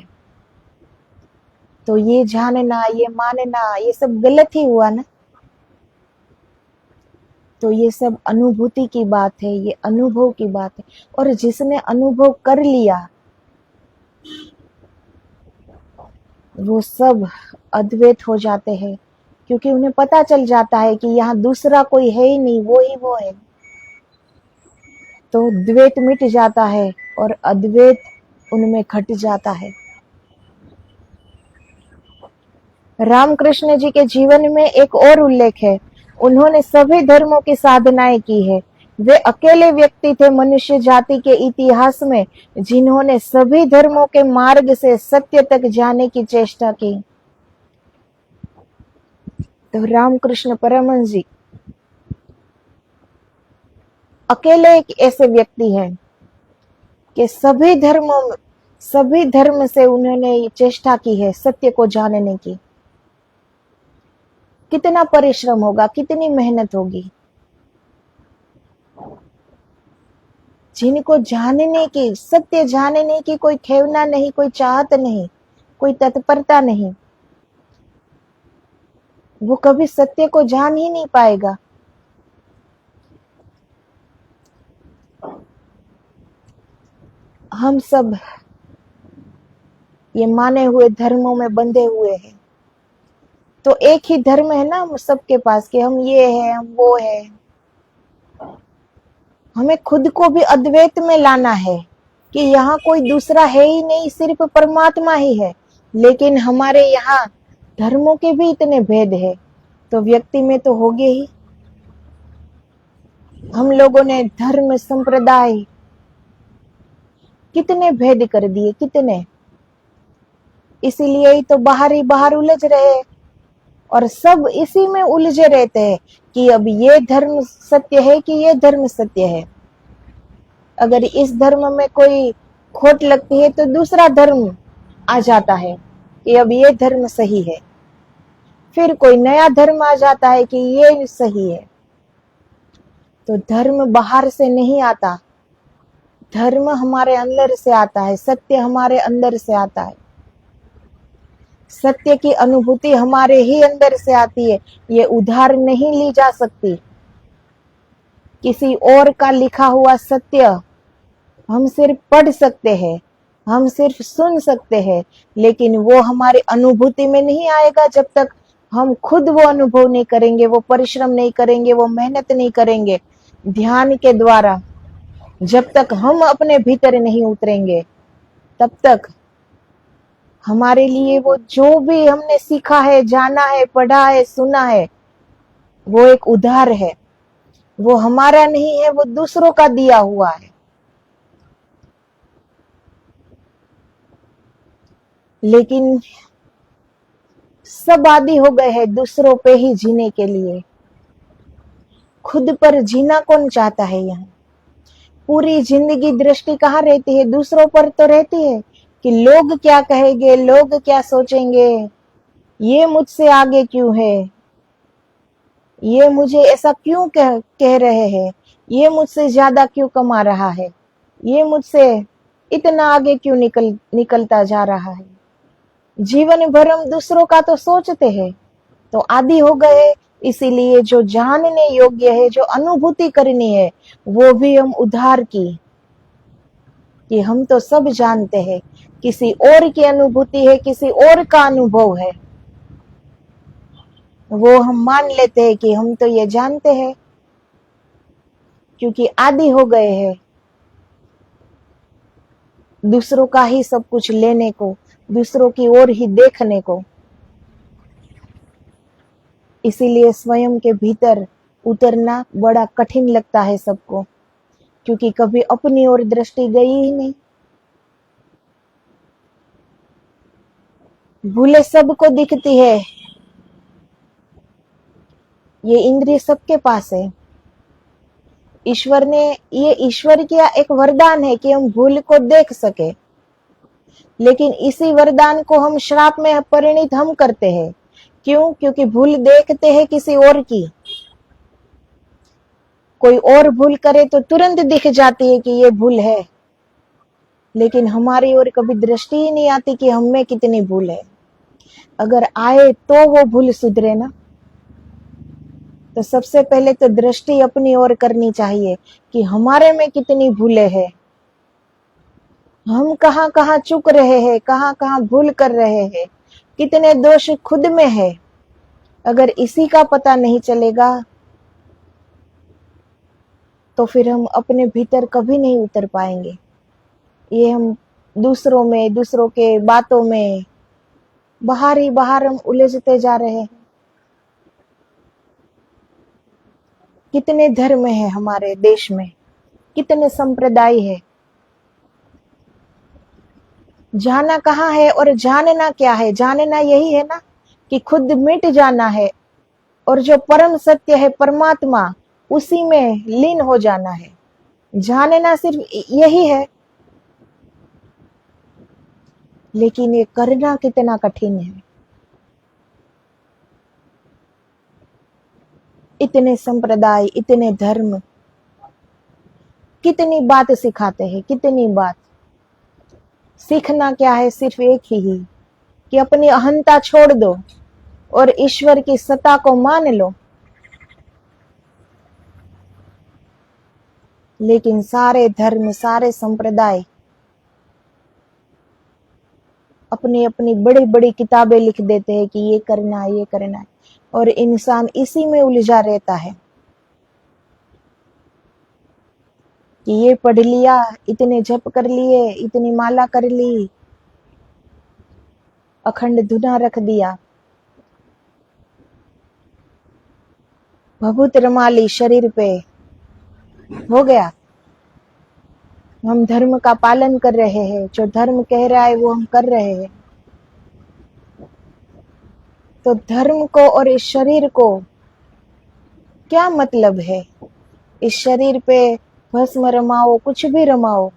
तो ये जानना, ये मानना, ये सब गलत ही हुआ ना। तो ये सब अनुभूति की बात है, ये अनुभव की बात है। और जिसने अनुभव कर लिया वो सब अद्वैत हो जाते हैं, क्योंकि उन्हें पता चल जाता है कि यहाँ दूसरा कोई है ही नहीं, वो ही वो है। तो द्वैत मिट जाता है और अद्वैत उनमें घट जाता है। रामकृष्ण जी के जीवन में एक और उल्लेख है, उन्होंने सभी धर्मों की साधनाएं की है। वे अकेले व्यक्ति थे मनुष्य जाति के इतिहास में जिन्होंने सभी धर्मों के मार्ग से सत्य तक जाने की चेष्टा की। तो रामकृष्ण परमहंस जी अकेले एक ऐसे व्यक्ति हैं कि सभी धर्म से उन्होंने ये चेष्टा की है सत्य को जानने की। कितना परिश्रम होगा, कितनी मेहनत होगी। जिनको जानने की, सत्य जानने की कोई खेवना नहीं, कोई चाहत नहीं, कोई तत्परता नहीं, वो कभी सत्य को जान ही नहीं पाएगा। हम सब ये माने हुए धर्मों में बंधे हुए हैं। तो एक ही धर्म है ना हम सबके पास कि हम ये है, हम वो है। हमें खुद को भी अद्वैत में लाना है कि यहाँ कोई दूसरा है ही नहीं, सिर्फ परमात्मा ही है। लेकिन हमारे यहाँ धर्मों के भी इतने भेद है, तो व्यक्ति में तो होंगे ही। हम लोगों ने धर्म संप्रदाय कितने भेद कर दिए, कितने। इसीलिए ही तो बाहर ही बाहर उलझ रहे, और सब इसी में उलझे रहते हैं कि अब ये धर्म सत्य है कि ये धर्म सत्य है। अगर इस धर्म में कोई खोट लगती है तो दूसरा धर्म आ जाता है कि अब ये धर्म सही है, फिर कोई नया धर्म आ जाता है कि ये सही है। तो धर्म बाहर से नहीं आता, धर्म हमारे अंदर से आता है, सत्य हमारे अंदर से आता है। सत्य की अनुभूति हमारे ही अंदर से आती है, ये उधार नहीं ली जा सकती। किसी और का लिखा हुआ सत्य हम सिर्फ पढ़ सकते हैं, हम सिर्फ सुन सकते हैं, लेकिन वो हमारी अनुभूति में नहीं आएगा जब तक हम खुद वो अनुभव नहीं करेंगे, वो परिश्रम नहीं करेंगे, वो मेहनत नहीं करेंगे ध्यान के द्वारा। जब तक हम अपने भीतर नहीं उतरेंगे तब तक हमारे लिए वो जो भी हमने सीखा है, जाना है, पढ़ा है, सुना है, वो एक उधार है, वो हमारा नहीं है, वो दूसरों का दिया हुआ है। लेकिन सब आदी हो गए हैं दूसरों पे ही जीने के लिए। खुद पर जीना कौन चाहता है यहाँ? पूरी जिंदगी दृष्टि कहाँ रहती है? दूसरों पर तो रहती है कि लोग क्या कहेंगे, लोग क्या सोचेंगे, ये मुझसे आगे क्यों है, ये मुझे ऐसा क्यों कह रहे हैं, ये मुझसे ज्यादा क्यों कमा रहा है, ये मुझसे इतना आगे क्यों निकलता जा रहा है। जीवन भर हम दूसरों का तो सोचते हैं, तो आदी हो गए। इसीलिए जो जानने योग्य है, जो अनुभूति करनी है, वो भी हम उधार की, कि हम तो सब जानते हैं, किसी और की अनुभूति है, किसी और का अनुभव है, वो हम मान लेते हैं कि हम तो ये जानते हैं, क्योंकि आदी हो गए हैं दूसरों का ही सब कुछ लेने को, दूसरों की ओर ही देखने को। इसीलिए स्वयं के भीतर उतरना बड़ा कठिन लगता है सबको, क्योंकि कभी अपनी ओर दृष्टि गई ही नहीं। भूले सबको दिखती है, ये इंद्रिय सबके पास है। ईश्वर ने, ये ईश्वर का एक वरदान है कि हम भूल को देख सके, लेकिन इसी वरदान को हम श्राप में परिणित हम करते हैं। क्यों? क्योंकि भूल देखते हैं किसी और की, कोई और भूल करे तो तुरंत दिख जाती है कि ये भूल है, लेकिन हमारी ओर कभी दृष्टि ही नहीं आती कि हम में कितनी भूल है। अगर आए तो वो भूल सुधरे ना। तो सबसे पहले तो दृष्टि अपनी ओर करनी चाहिए कि हमारे में कितनी भूलें हैं, हम कहाँ कहाँ चूक रहे हैं, कहाँ कहाँ भूल कर रहे हैं, कितने दोष खुद में है। अगर इसी का पता नहीं चलेगा तो फिर हम अपने भीतर कभी नहीं उतर पाएंगे। ये हम दूसरों में, दूसरों के बातों में बाहर ही बाहर हम उलझते जा रहे हैं। कितने धर्म है हमारे देश में, कितने संप्रदाय है, जाना कहाँ है और जानना क्या है? जानना यही है ना कि खुद मिट जाना है, और जो परम सत्य है परमात्मा, उसी में लीन हो जाना है। जानना सिर्फ यही है, लेकिन ये करना कितना कठिन है। इतने संप्रदाय, इतने धर्म, कितनी बात सिखाते हैं, कितनी बात। सीखना क्या है? सिर्फ एक ही कि अपनी अहंता छोड़ दो और ईश्वर की सत्ता को मान लो। लेकिन सारे धर्म, सारे संप्रदाय अपनी अपनी बड़ी बड़ी किताबें लिख देते हैं कि ये करना है, ये करना है, और इंसान इसी में उलझा रहता है कि ये पढ़ लिया, इतने जप कर लिए, इतनी माला कर ली, अखंड धुना रख दिया, भभूत रमा ली शरीर पे, हो गया। हम धर्म का पालन कर रहे हैं, जो धर्म कह रहा है वो हम कर रहे हैं। तो धर्म को और इस शरीर को क्या मतलब है? इस शरीर पे भस्म रमाओ, कुछ भी रमाओ,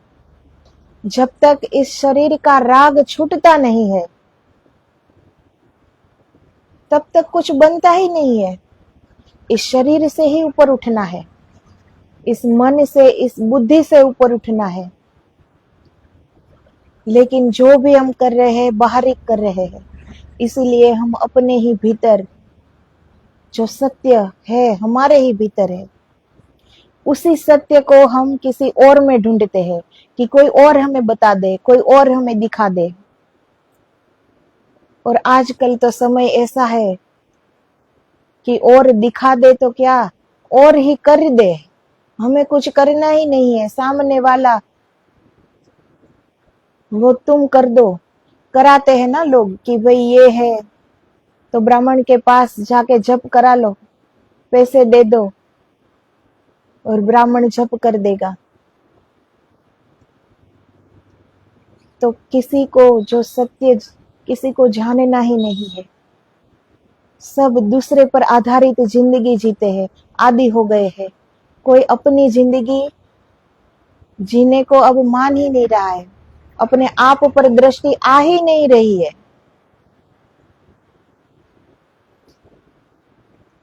जब तक इस शरीर का राग छूटता नहीं है तब तक कुछ बनता ही नहीं है। इस शरीर से ही ऊपर उठना है, इस मन से, इस बुद्धि से ऊपर उठना है। लेकिन जो भी हम कर रहे हैं बाहरी कर रहे हैं, इसलिए हम अपने ही भीतर जो सत्य है हमारे ही भीतर है, उसी सत्य को हम किसी और में ढूंढते हैं कि कोई और हमें बता दे, कोई और हमें दिखा दे। और आजकल तो समय ऐसा है कि और दिखा दे तो क्या, और ही कर दे, हमें कुछ करना ही नहीं है। सामने वाला वो तुम कर दो, कराते हैं ना लोग कि भाई ये है तो ब्राह्मण के पास जाके जप करा लो, पैसे दे दो और ब्राह्मण जप कर देगा। तो किसी को जो सत्य, किसी को जानना ही नहीं है। सब दूसरे पर आधारित जिंदगी जीते हैं, आदी हो गए हैं। कोई अपनी जिंदगी जीने को अब मान ही नहीं रहा है, अपने आप पर दृष्टि आ ही नहीं रही है।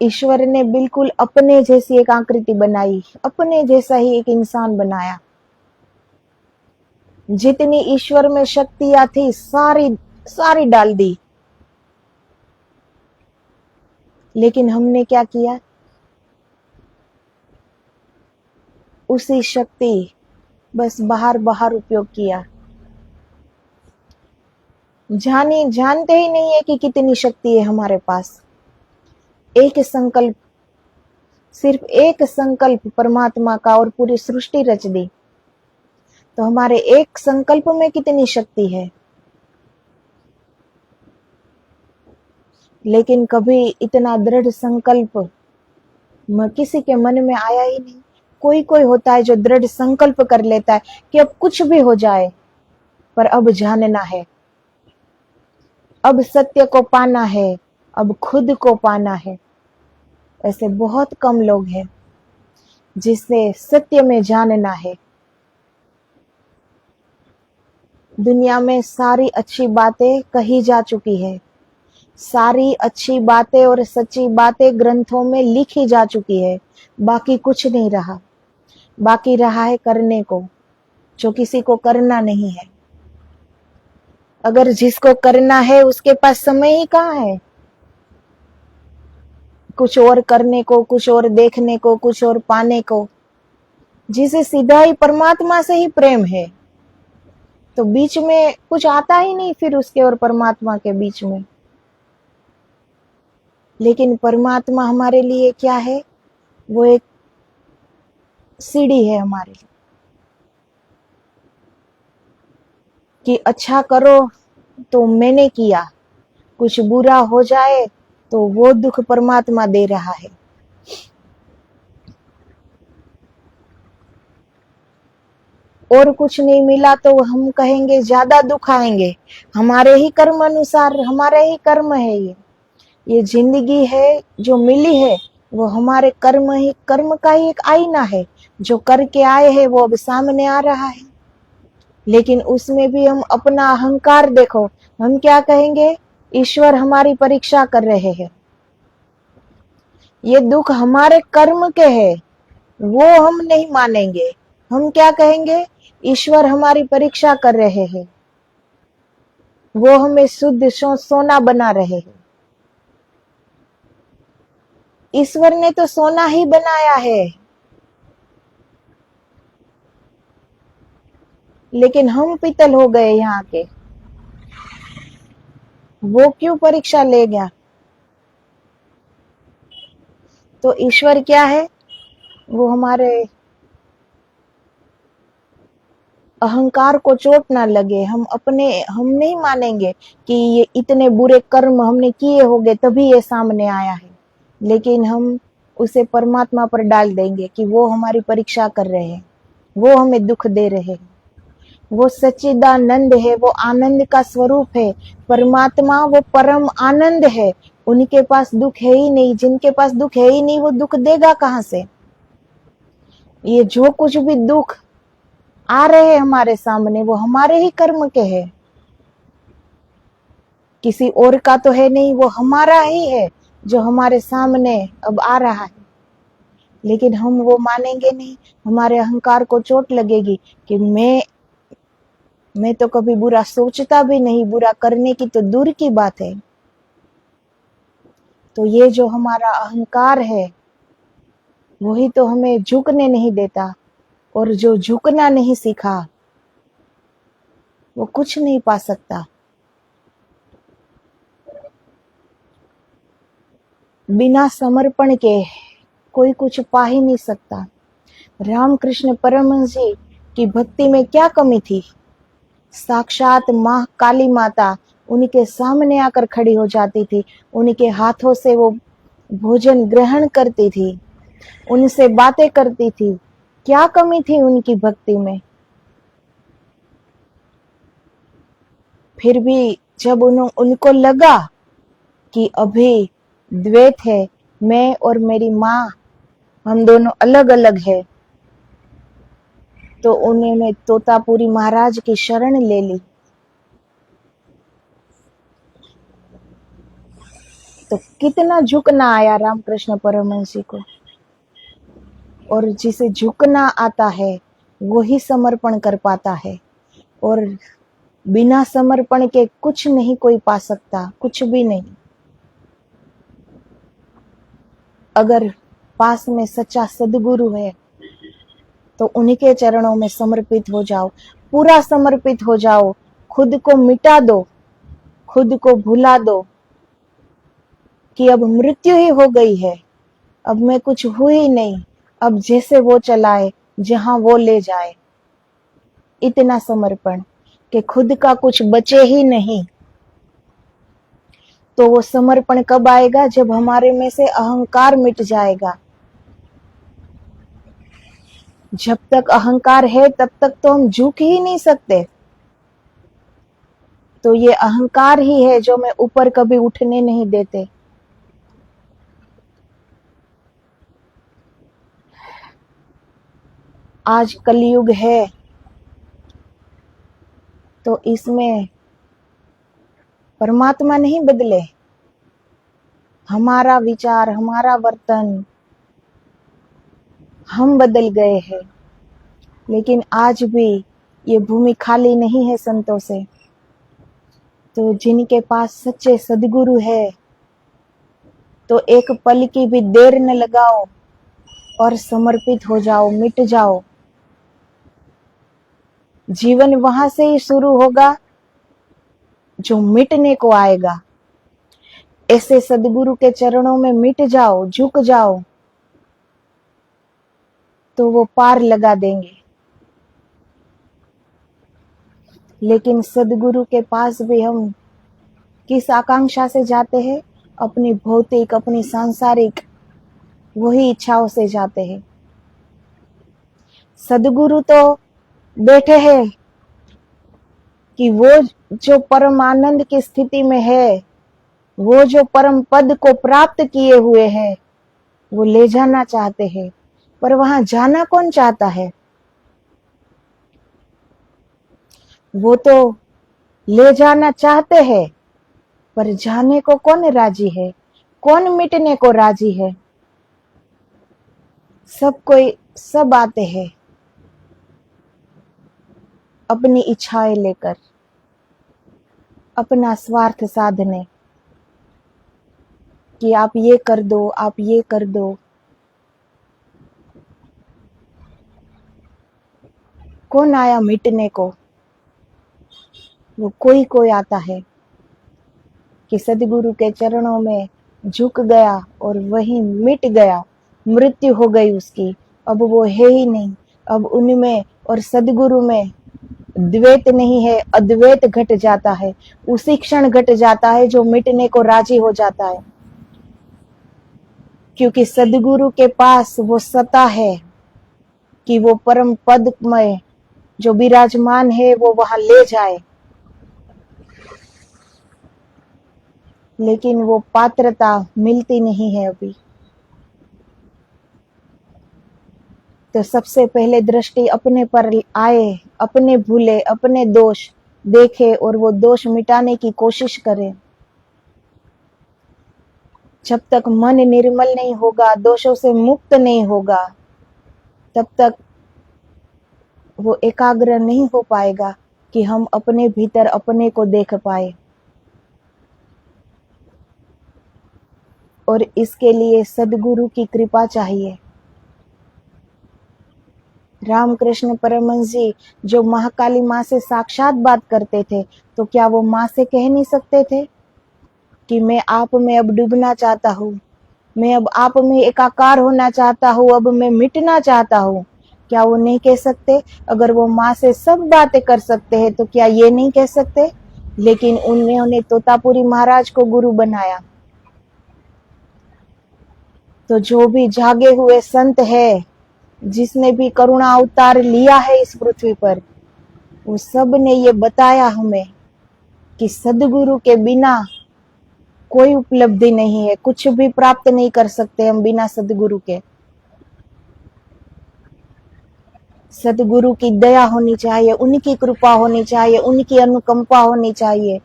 ईश्वर ने बिल्कुल अपने जैसी एक आकृति बनाई, अपने जैसा ही एक इंसान बनाया। जितनी ईश्वर में शक्तियां थी सारी सारी डाल दी। लेकिन हमने क्या किया? उसी शक्ति बस बाहर बाहर उपयोग किया। जानते ही नहीं है कि कितनी शक्ति है हमारे पास। एक संकल्प, सिर्फ एक संकल्प परमात्मा का और पूरी सृष्टि रच दी। तो हमारे एक संकल्प में कितनी शक्ति है। लेकिन कभी इतना दृढ़ संकल्प किसी के मन में आया ही नहीं। कोई कोई होता है जो दृढ़ संकल्प कर लेता है कि अब कुछ भी हो जाए, पर अब जानना है, अब सत्य को पाना है, अब खुद को पाना है। ऐसे बहुत कम लोग हैं जिसे सत्य में जानना है। दुनिया में सारी अच्छी बातें कही जा चुकी है, सारी अच्छी बातें और सच्ची बातें ग्रंथों में लिखी जा चुकी है। बाकी कुछ नहीं रहा। बाकी रहा है करने को, जो किसी को करना नहीं है। अगर जिसको करना है उसके पास समय ही कहाँ है कुछ और करने को, कुछ और देखने को, कुछ और पाने को। जिसे सीधा ही परमात्मा से ही प्रेम है, तो बीच में कुछ आता ही नहीं फिर उसके और परमात्मा के बीच में। लेकिन परमात्मा हमारे लिए क्या है? वो एक सीढ़ी है हमारे लिए, कि अच्छा करो तो मैंने किया, कुछ बुरा हो जाए तो वो दुख परमात्मा दे रहा है। और कुछ नहीं मिला तो हम कहेंगे ज्यादा दुख आएंगे। हमारे ही कर्म अनुसार, हमारे ही कर्म है। ये जिंदगी है जो मिली है, वो हमारे कर्म का ही एक आईना है। जो करके आए हैं वो अब सामने आ रहा है। लेकिन उसमें भी हम अपना अहंकार देखो। हम क्या कहेंगे? ईश्वर हमारी परीक्षा कर रहे हैं, ये दुख हमारे कर्म के हैं, वो हम नहीं मानेंगे। हम क्या कहेंगे? ईश्वर हमारी परीक्षा कर रहे हैं, वो हमें शुद्ध सोना बना रहे हैं। ईश्वर ने तो सोना ही बनाया है, लेकिन हम पीतल हो गए यहाँ के। वो क्यों परीक्षा ले गया? तो ईश्वर क्या है? वो हमारे अहंकार को चोट ना लगे। हम नहीं मानेंगे कि ये इतने बुरे कर्म हमने किए होंगे तभी ये सामने आया है। लेकिन हम उसे परमात्मा पर डाल देंगे कि वो हमारी परीक्षा कर रहे हैं, वो हमें दुख दे रहे हैं। वो सच्चिदानंद है, वो आनंद का स्वरूप है। परमात्मा वो परम आनंद है। उनके पास दुख है ही नहीं। जिनके पास दुख है ही नहीं वो दुख देगा कहां से? ये जो कुछ भी दुख आ रहे हैं हमारे सामने, वो हमारे ही कर्म के हैं, किसी और का तो है नहीं। वो हमारा ही है जो हमारे सामने अब आ रहा है। लेकिन हम वो मानेंगे नहीं। हमारे अहंकार को चोट लगेगी कि मैं तो कभी बुरा सोचता भी नहीं, बुरा करने की तो दूर की बात है। तो ये जो हमारा अहंकार है वही तो हमें झुकने नहीं देता। और जो झुकना नहीं सीखा वो कुछ नहीं पा सकता। बिना समर्पण के कोई कुछ पा ही नहीं सकता। रामकृष्ण परमहंस जी की भक्ति में क्या कमी थी? साक्षात माँ काली माता उनके सामने आकर खड़ी हो जाती थी, उनके हाथों से वो भोजन ग्रहण करती थी, उनसे बातें करती थी। क्या कमी थी उनकी भक्ति में? फिर भी जब उनको लगा कि अभी द्वैत है, मैं और मेरी माँ हम दोनों अलग अलग है। तो उन्होंने तोतापुरी महाराज की शरण ले ली। तो कितना झुकना आया रामकृष्ण परमहंस जी को। और जिसे झुकना आता है वही समर्पण कर पाता है, और बिना समर्पण के कुछ नहीं कोई पा सकता, कुछ भी नहीं। अगर पास में सच्चा सदगुरु है तो उन्हीं के चरणों में समर्पित हो जाओ, पूरा समर्पित हो जाओ, खुद को मिटा दो, खुद को भुला दो कि अब मृत्यु ही हो गई है, अब मैं कुछ हुई नहीं, अब जैसे वो चलाए, जहां वो ले जाए। इतना समर्पण कि खुद का कुछ बचे ही नहीं। तो वो समर्पण कब आएगा? जब हमारे में से अहंकार मिट जाएगा। जब तक अहंकार है तब तक तो हम झुक ही नहीं सकते। तो ये अहंकार ही है जो मैं ऊपर कभी उठने नहीं देते। आज कलयुग है तो इसमें परमात्मा नहीं बदले, हमारा विचार, हमारा वर्तन, हम बदल गए हैं। लेकिन आज भी ये भूमि खाली नहीं है संतों से। तो जिनके पास सच्चे सदगुरु है तो एक पल की भी देर न लगाओ और समर्पित हो जाओ, मिट जाओ। जीवन वहां से ही शुरू होगा जो मिटने को आएगा। ऐसे सदगुरु के चरणों में मिट जाओ, झुक जाओ, तो वो पार लगा देंगे। लेकिन सदगुरु के पास भी हम किस आकांक्षा से जाते हैं? अपनी भौतिक, अपनी सांसारिक वही इच्छाओं से जाते हैं। सदगुरु तो बैठे हैं कि वो जो परम आनंद की स्थिति में है, वो जो परम पद को प्राप्त किए हुए हैं, वो ले जाना चाहते हैं। पर वहां जाना कौन चाहता है? वो तो ले जाना चाहते हैं, पर जाने को कौन राजी है? कौन मिटने को राजी है? सब आते हैं अपनी इच्छाएं लेकर, अपना स्वार्थ साधने कि आप ये कर दो, आप ये कर दो। कौन आया मिटने को? वो कोई कोई आता है कि सदगुरु के चरणों में झुक गया और वही मिट गया, मृत्यु हो गई उसकी, अब वो है ही नहीं। अब उनमें और सदगुरु में द्वैत नहीं है, अद्वैत घट जाता है। उसी क्षण घट जाता है जो मिटने को राजी हो जाता है। क्योंकि सदगुरु के पास वो सत्ता है कि वो परम पद में जो विराजमान है वो वहां ले जाए। लेकिन वो पात्रता मिलती नहीं है अभी। तो सबसे पहले दृष्टि अपने पर आए, अपने भूले, अपने दोष देखे और वो दोष मिटाने की कोशिश करे। जब तक मन निर्मल नहीं होगा, दोषों से मुक्त नहीं होगा, तब तक वो एकाग्र नहीं हो पाएगा कि हम अपने भीतर अपने को देख पाए। और इसके लिए सदगुरु की कृपा चाहिए। रामकृष्ण परमहंस जी जो महाकाली माँ से साक्षात बात करते थे, तो क्या वो माँ से कह नहीं सकते थे कि मैं आप में अब डूबना चाहता हूँ, मैं अब आप में एकाकार होना चाहता हूँ, अब मैं मिटना चाहता हूँ? क्या वो नहीं कह सकते? अगर वो माँ से सब बातें कर सकते हैं तो क्या ये नहीं कह सकते? लेकिन उन्होंने तोतापुरी महाराज को गुरु बनाया। तो जो भी जागे हुए संत है, जिसने भी करुणा अवतार लिया है इस पृथ्वी पर, वो सब ने ये बताया हमें कि सदगुरु के बिना कोई उपलब्धि नहीं है, कुछ भी प्राप्त नहीं कर सकते हम बिना सदगुरु के। सदगुरु की दया होनी चाहिए, उनकी कृपा होनी चाहिए, उनकी अनुकंपा होनी चाहिए,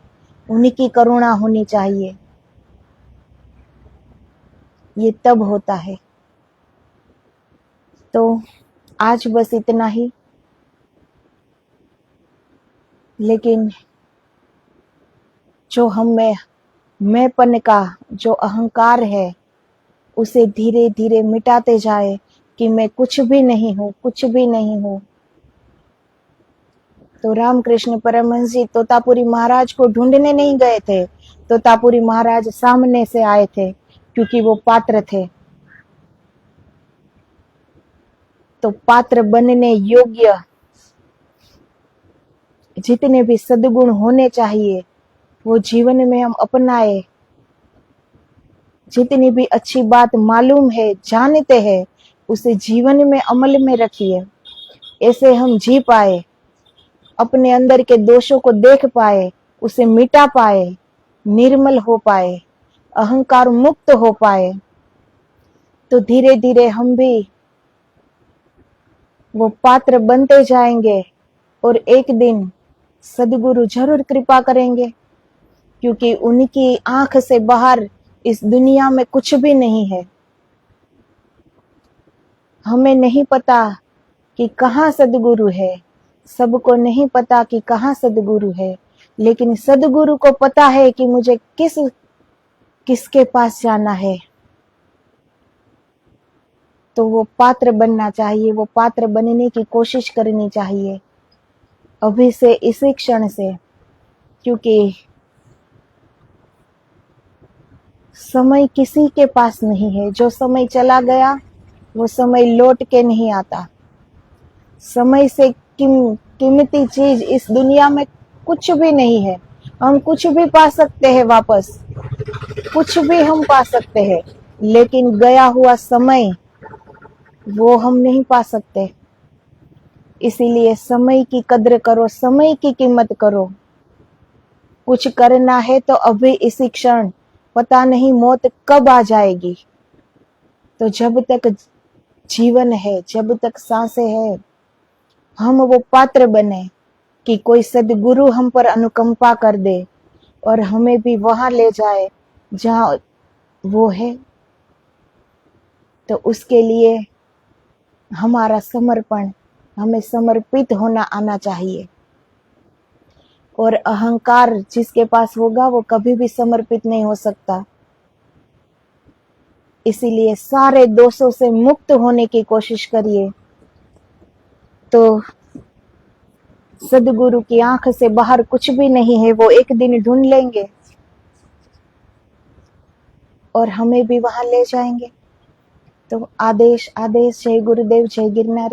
उनकी करुणा होनी चाहिए। ये तब होता है। तो आज बस इतना ही। लेकिन जो हमें मैंपन का जो अहंकार है उसे धीरे धीरे मिटाते जाए कि मैं कुछ भी नहीं हूँ, कुछ भी नहीं हूँ। तो रामकृष्ण परमहंस जी तोतापुरी महाराज को ढूंढने नहीं गए थे, तोतापुरी महाराज सामने से आए थे क्योंकि वो पात्र थे। तो पात्र बनने योग्य जितने भी सद्गुण होने चाहिए वो जीवन में हम अपनाए। जितनी भी अच्छी बात मालूम है, जानते हैं, उसे जीवन में अमल में रखिए। ऐसे हम जी पाए, अपने अंदर के दोषों को देख पाए, उसे मिटा पाए, निर्मल हो पाए, अहंकार मुक्त हो पाए। तो धीरे धीरे हम भी वो पात्र बनते जाएंगे और एक दिन सदगुरु जरूर कृपा करेंगे, क्योंकि उनकी आंख से बाहर इस दुनिया में कुछ भी नहीं है। हमें नहीं पता कि कहाँ सदगुरु है, सबको नहीं पता कि कहाँ सदगुरु है, लेकिन सदगुरु को पता है कि मुझे किसके पास जाना है। तो वो पात्र बनना चाहिए, वो पात्र बनने की कोशिश करनी चाहिए अभी से, इसी क्षण से। क्योंकि समय किसी के पास नहीं है। जो समय चला गया वो समय लौट के नहीं आता। समय से कीमती चीज इस दुनिया में कुछ भी नहीं है। हम कुछ भी पा सकते हैं वापस, कुछ भी हम पा सकते हैं, लेकिन गया हुआ समय वो हम नहीं पा सकते। इसीलिए समय की कद्र करो, समय की कीमत करो। कुछ करना है तो अभी इसी क्षण, पता नहीं मौत कब आ जाएगी। तो जब तक जीवन है, जब तक सांसें है, हम वो पात्र बने कि कोई सदगुरु हम पर अनुकंपा कर दे और हमें भी वहां ले जाए जहां वो है। तो उसके लिए हमारा समर्पण, हमें समर्पित होना आना चाहिए। और अहंकार जिसके पास होगा वो कभी भी समर्पित नहीं हो सकता। इसीलिए सारे दोषों से मुक्त होने की कोशिश करिए, तो सदगुरु की आंख से बाहर कुछ भी नहीं है। वो एक दिन ढूंढ लेंगे और हमें भी वहां ले जाएंगे। तो आदेश आदेश। जय गुरुदेव, जय गिरनारी।